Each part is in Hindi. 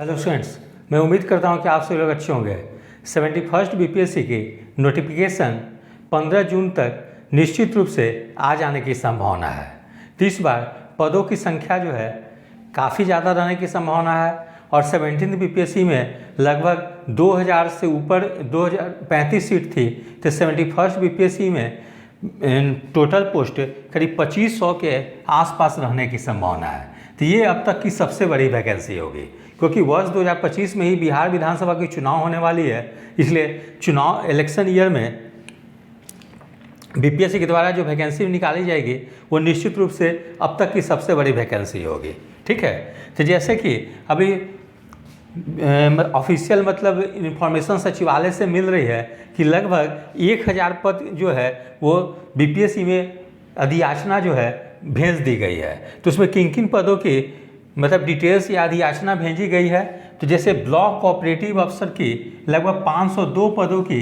हेलो स्टूडेंट्स, मैं उम्मीद करता हूं कि आप सभी लोग अच्छे होंगे। 71st बीपीएससी की नोटिफिकेशन 15 जून तक निश्चित रूप से आ जाने की संभावना है। तो इस बार पदों की संख्या जो है काफ़ी ज़्यादा रहने की संभावना है और 17th बीपीएससी में लगभग 2000 से ऊपर 2035 सीट थी। तो 71st बीपीएससी में टोटल पोस्ट करीब 2500 के आसपास रहने की संभावना है। तो ये अब तक की सबसे बड़ी वैकेंसी होगी, क्योंकि वर्ष 2025 में ही बिहार विधानसभा की चुनाव होने वाली है। इसलिए चुनाव इलेक्शन ईयर में बीपीएससी के द्वारा जो वैकेंसी निकाली जाएगी वो निश्चित रूप से अब तक की सबसे बड़ी वैकेंसी होगी। ठीक है, तो जैसे कि अभी ऑफिशियल मतलब इंफॉर्मेशन सचिवालय से मिल रही है कि लगभग 1000 पद जो है वो बीपीएससी में अधियाचना जो है भेज दी गई है। तो उसमें किन किन पदों की मतलब डिटेल्स या अधियाचना भेजी गई है। तो जैसे ब्लॉक कोऑपरेटिव अफसर की लगभग 502 पदों की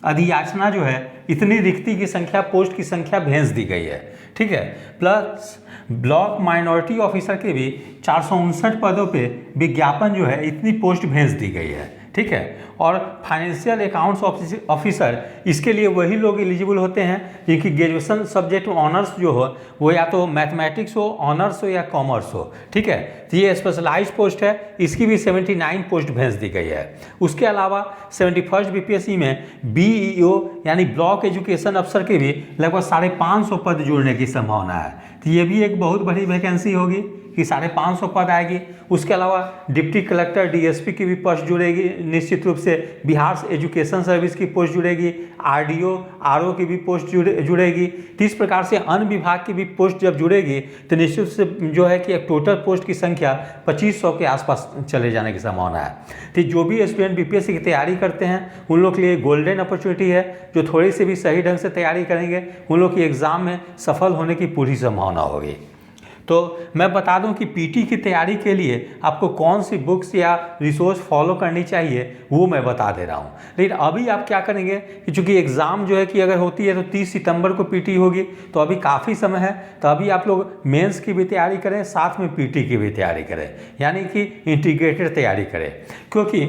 अधियाचना जो है, इतनी रिक्ति की संख्या, पोस्ट की संख्या भेज दी गई है। ठीक है, प्लस ब्लॉक माइनॉरिटी ऑफिसर के भी 459 पदों पे विज्ञापन जो है इतनी पोस्ट भेज दी गई है। ठीक है, और फाइनेंशियल अकाउंट्स ऑफिसर इसके लिए वही लोग एलिजिबल होते हैं जिनकी ग्रेजुएशन सब्जेक्ट ऑनर्स जो हो वो या तो मैथमेटिक्स हो, ऑनर्स हो या कॉमर्स हो। ठीक है, तो ये स्पेशलाइज्ड पोस्ट है, इसकी भी 79 पोस्ट भेज दी गई है। उसके अलावा 71st बीपीएससी में बीईओ यानी ब्लॉक एजुकेशन अफसर के भी लगभग 550 पद जुड़ने की संभावना है। तो ये भी एक बहुत बड़ी वैकेंसी होगी कि 550 पद आएगी। उसके अलावा डिप्टी कलेक्टर डीएसपी की भी पोस्ट जुड़ेगी निश्चित रूप से, बिहार एजुकेशन सर्विस की पोस्ट जुड़ेगी, आरडीओ आरओ की भी पोस्ट जुड़ेगी। तो इस प्रकार से अन्य विभाग की भी पोस्ट जब जुड़ेगी तो निश्चित रूप से जो है कि एक टोटल पोस्ट की संख्या 2500 के आसपास चले जाने की संभावना है। तो जो भी एस्पिरेंट बीपीएससी की तैयारी करते हैं उन लोग के लिए गोल्डन अपॉर्चुनिटी है। जो थोड़ी सी भी सही ढंग से तैयारी करेंगे उन लोग की एग्जाम में सफल होने की पूरी संभावना होगी। तो मैं बता दूं कि पीटी की तैयारी के लिए आपको कौन सी बुक्स या रिसोर्स फॉलो करनी चाहिए वो मैं बता दे रहा हूं। लेकिन अभी आप क्या करेंगे कि चूंकि एग्ज़ाम जो है कि अगर होती है तो 30 सितंबर को पीटी होगी, तो अभी काफ़ी समय है। तो अभी आप लोग मेंस की भी तैयारी करें, साथ में पीटी की भी तैयारी करें, यानी कि इंटीग्रेटेड तैयारी करें। क्योंकि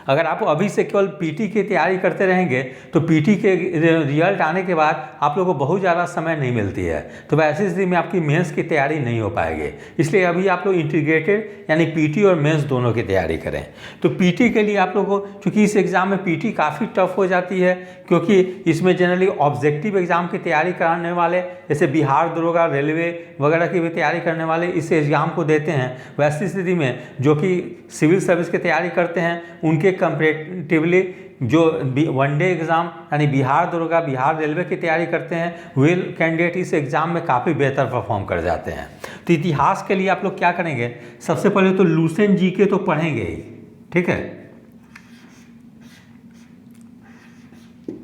अगर आप अभी से केवल पीटी की तैयारी करते रहेंगे तो पीटी के रिजल्ट आने के बाद आप लोगों को बहुत ज़्यादा समय नहीं मिलती है, तो वैसी स्थिति में आपकी मेंस की तैयारी नहीं हो पाएगी। इसलिए अभी आप लोग इंटीग्रेटेड यानी पीटी और मेंस दोनों की तैयारी करें। तो पीटी के लिए आप लोगों को, चूँकि इस एग्ज़ाम में पीटी काफ़ी टफ हो जाती है, क्योंकि इसमें जनरली ऑब्जेक्टिव एग्ज़ाम की तैयारी कराने वाले जैसे बिहार दरोगा, रेलवे वगैरह की भी तैयारी करने वाले इस एग्ज़ाम को देते हैं। वैसी स्थिति में जो कि सिविल सर्विस की तैयारी करते हैं उनके कंपेरेटिवली जो वनडे एग्ज़ाम यानी बिहार दरोगा, बिहार रेलवे की तैयारी करते हैं वे कैंडिडेट इस एग्ज़ाम में काफ़ी बेहतर परफॉर्म कर जाते हैं। तो इतिहास के लिए आप लोग क्या करेंगे, सबसे पहले तो लूसेंट जीके तो पढ़ेंगे ही। ठीक है,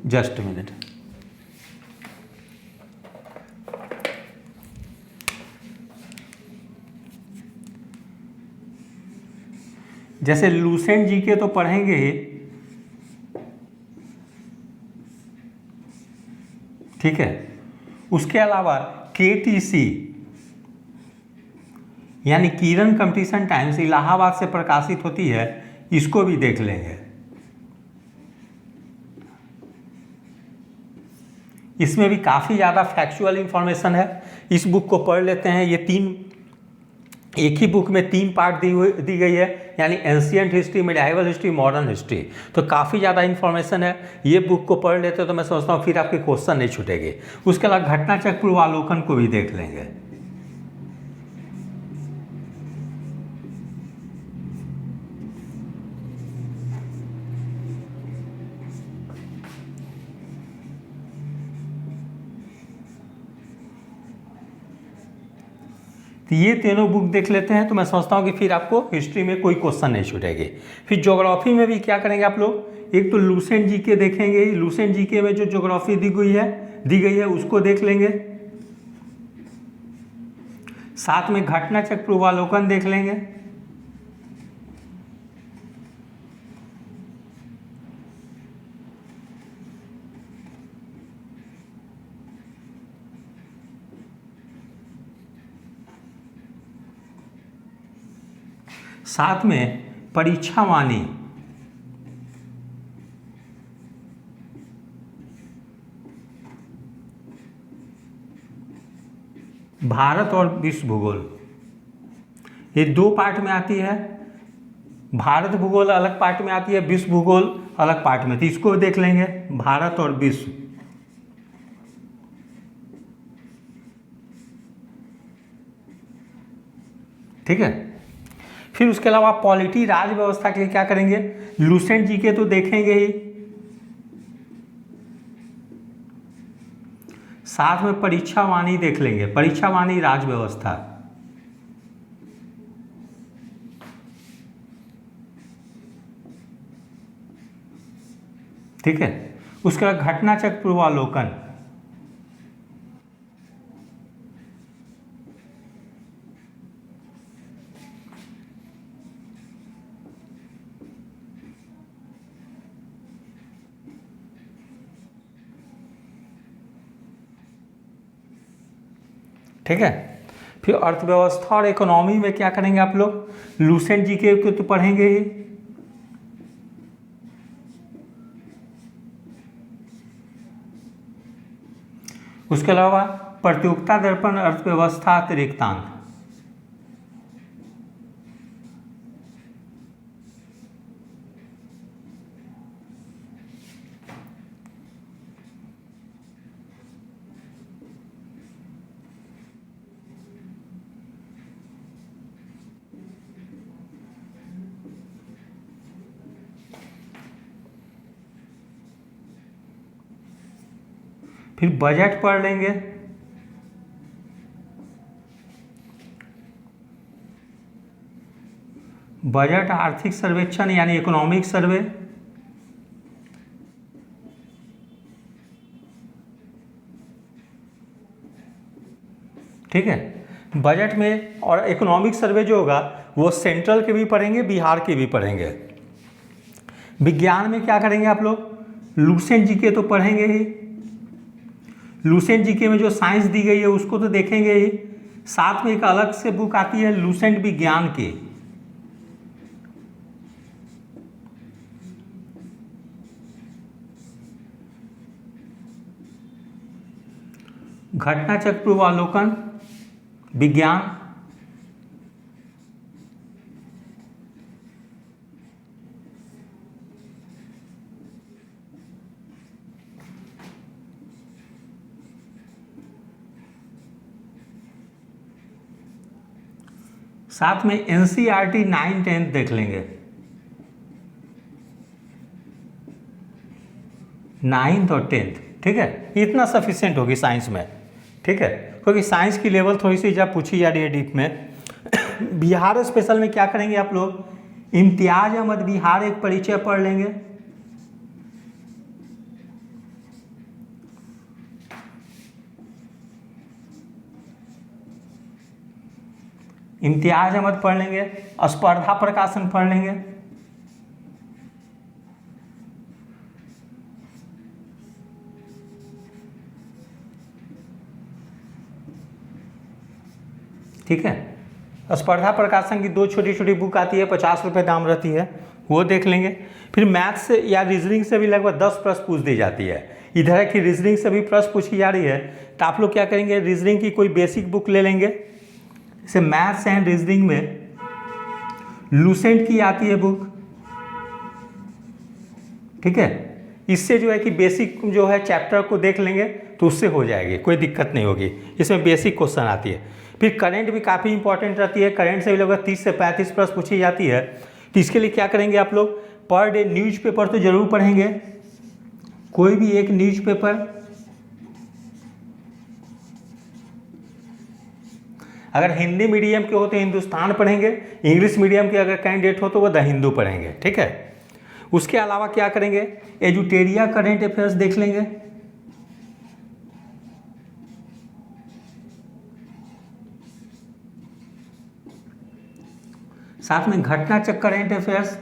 जस्ट मिनट। जैसे लूसेंट जीके तो पढ़ेंगे ही, ठीक है। उसके अलावा केटीसी यानी किरण कंपटीशन टाइम्स इलाहाबाद से प्रकाशित होती है, इसको भी देख लेंगे। इसमें भी काफ़ी ज़्यादा फैक्चुअल इंफॉर्मेशन है, इस बुक को पढ़ लेते हैं। ये एक ही बुक में 3 पार्ट दी गई है, यानी ancient history, medieval history, modern history. तो काफ़ी ज़्यादा इन्फॉर्मेशन है, ये बुक को पढ़ लेते हो तो मैं समझता हूँ फिर आपके क्वेश्चन नहीं छूटेंगे। उसके अलावा घटनाचक्र पूर्वालोकन को भी देख लेंगे। तो ये तीनों बुक देख लेते हैं तो मैं समझता हूँ कि फिर आपको हिस्ट्री में कोई क्वेश्चन नहीं छूटेगी। फिर ज्योग्राफी में भी क्या करेंगे आप लोग, एक तो लूसेंट जीके देखेंगे। लूसेंट जीके में जो ज्योग्राफी दी गई है उसको देख लेंगे, साथ में घटनाचक्र पूर्वालोकन देख लेंगे। साथ में परीक्षावाणी, भारत और विश्व भूगोल, ये दो पार्ट में आती है। भारत भूगोल अलग पार्ट में आती है, विश्व भूगोल अलग पार्ट में, तो इसको देख लेंगे, भारत और विश्व। ठीक है। फिर उसके अलावा पॉलिटी, राज व्यवस्था के लिए क्या करेंगे, लूसेंट जीके तो देखेंगे ही, साथ में परीक्षावाणी देख लेंगे, परीक्षावाणी राज व्यवस्था। ठीक है। उसके बाद घटना चक्र पूर्वावलोकन, ठीक है। फिर अर्थव्यवस्था और इकोनॉमी में क्या करेंगे आप लोग, लूसेंट जीके को तो पढ़ेंगे ही, उसके अलावा प्रतियोगिता दर्पण, अर्थव्यवस्था अतिरिक्तांक, फिर बजट पढ़ लेंगे, बजट आर्थिक सर्वेक्षण यानी इकोनॉमिक सर्वे, ठीक है। बजट में और इकोनॉमिक सर्वे जो होगा वो सेंट्रल के भी पढ़ेंगे, बिहार के भी पढ़ेंगे। विज्ञान में क्या करेंगे आप लोग, लूसेंट जीके तो पढ़ेंगे ही, लूसेंट जीके में जो साइंस दी गई है उसको तो देखेंगे ही, साथ में एक अलग से बुक आती है लूसेंट विज्ञान की, घटना चक्र पूर्वावलोकन विज्ञान, साथ में एनसीईआरटी 9, 10 देख लेंगे, 9th और 10th। ठीक है, इतना सफिशिएंट होगी साइंस में। ठीक है, क्योंकि साइंस की लेवल थोड़ी सी जब पूछी जा रही है डीप में। बिहार स्पेशल में क्या करेंगे आप लोग, इम्तियाज अहमद बिहार एक परिचय पढ़ लेंगे, इम्तियाज अहमद पढ़ लेंगे, स्पर्धा प्रकाशन पढ़ लेंगे, ठीक है। स्पर्धा प्रकाशन की 2 छोटी छोटी बुक आती है, 50 रुपये दाम रहती है, वो देख लेंगे। फिर मैथ्स से या रीजनिंग से भी लगभग 10 प्रश्न पूछ दी जाती है। इधर है कि रीजनिंग से भी प्रश्न पूछी जा रही है, तो आप लोग क्या करेंगे, रीजनिंग की कोई बेसिक बुक ले लेंगे। जैसे मैथ्स एंड रीजनिंग में लूसेंट की आती है बुक, ठीक है। इससे जो है कि बेसिक जो है चैप्टर को देख लेंगे तो उससे हो जाएगी, कोई दिक्कत नहीं होगी। इसमें बेसिक क्वेश्चन आती है। फिर करंट भी काफ़ी इंपॉर्टेंट रहती है, करंट से भी लगभग 30 से 35 प्रश्न पूछी जाती है। तो इसके लिए क्या करेंगे आप लोग, पर डे न्यूज़पेपर तो जरूर पढ़ेंगे, कोई भी एक न्यूज़पेपर। अगर हिंदी मीडियम के हो तो हिंदुस्तान पढ़ेंगे, इंग्लिश मीडियम के अगर कैंडिडेट हो तो वो द हिंदू पढ़ेंगे, ठीक है। उसके अलावा क्या करेंगे, एजुटेरिया करंट अफेयर्स देख लेंगे, साथ में घटना चक्र करंट अफेयर्स,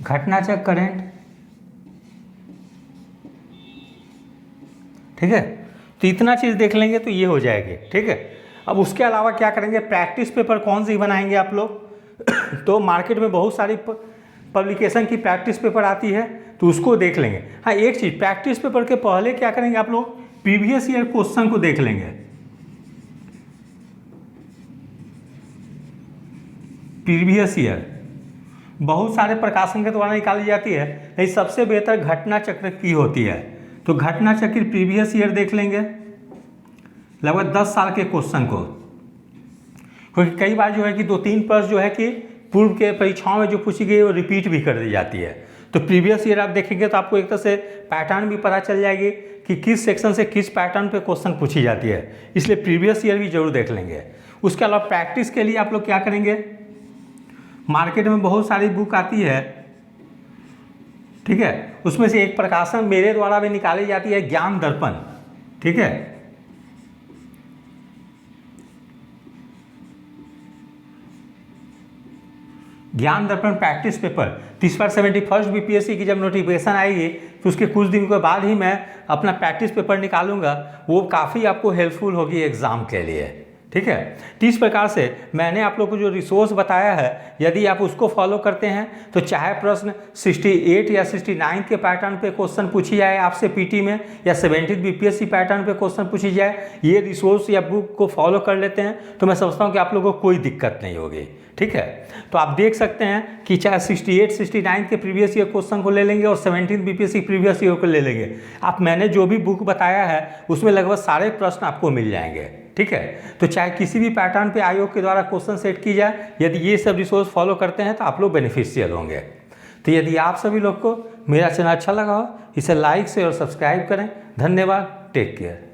घटना चक्र करंट, ठीक है। तो इतना चीज़ देख लेंगे तो ये हो जाएगी, ठीक है। अब उसके अलावा क्या करेंगे, प्रैक्टिस पेपर कौन सी बनाएंगे आप लोग तो मार्केट में बहुत सारी पब्लिकेशन की प्रैक्टिस पेपर आती है, तो उसको देख लेंगे। हाँ, एक चीज़, प्रैक्टिस पेपर के पहले क्या करेंगे आप लोग, प्रीवियस ईयर क्वेश्चन को देख लेंगे। प्रीवियस ईयर बहुत सारे प्रकाशन के द्वारा निकाली जाती है, लेकिन सबसे बेहतर घटना चक्र की होती है। तो घटना चक्र प्रीवियस ईयर देख लेंगे, लगभग 10 साल के क्वेश्चन को, क्योंकि कई बार जो है कि 2-3 प्रश्न जो है कि पूर्व के परीक्षाओं में जो पूछी गई वो रिपीट भी कर दी जाती है। तो प्रीवियस ईयर आप देखेंगे तो आपको एक तरह से पैटर्न भी पता चल जाएगी कि किस सेक्शन से किस पैटर्न पे क्वेश्चन पूछी जाती है, इसलिए प्रीवियस ईयर भी जरूर देख लेंगे। उसके अलावा प्रैक्टिस के लिए आप लोग क्या करेंगे, मार्केट में बहुत सारी बुक आती है, ठीक है, उसमें से एक प्रकाशन मेरे द्वारा भी निकाली जाती है, ज्ञान दर्पण, ठीक है। ज्ञान दर्पण प्रैक्टिस पेपर, तो इस बार 71st बीपीएससी की जब नोटिफिकेशन आएगी तो उसके कुछ दिन के बाद ही मैं अपना प्रैक्टिस पेपर निकालूंगा, वो काफ़ी आपको हेल्पफुल होगी एग्ज़ाम के लिए, ठीक है। तो इस प्रकार से मैंने आप लोग को जो रिसोर्स बताया है, यदि आप उसको फॉलो करते हैं तो चाहे प्रश्न 68 या 69 के पैटर्न पे क्वेश्चन पूछी जाए आपसे पीटी में, या 70 बीपीएससी पैटर्न पे क्वेश्चन पूछी जाए, ये रिसोर्स या बुक को फॉलो कर लेते हैं तो मैं समझता हूँ कि आप लोगों को कोई दिक्कत नहीं होगी, ठीक है। तो आप देख सकते हैं कि चाहे 68, 69 के प्रीवियस ईयर क्वेश्चन को ले लेंगे और 17 बीपीएससी प्रीवियस ईयर को ले लेंगे, आप मैंने जो भी बुक बताया है उसमें लगभग सारे प्रश्न आपको मिल जाएंगे, ठीक है। तो चाहे किसी भी पैटर्न पे आयोग के द्वारा क्वेश्चन सेट की जाए, यदि ये सब रिसोर्स फॉलो करते हैं तो आप लोग बेनिफिशियल होंगे। तो यदि आप सभी लोग को मेरा चैनल अच्छा लगा हो, इसे लाइक से और सब्सक्राइब करें। धन्यवाद, टेक केयर।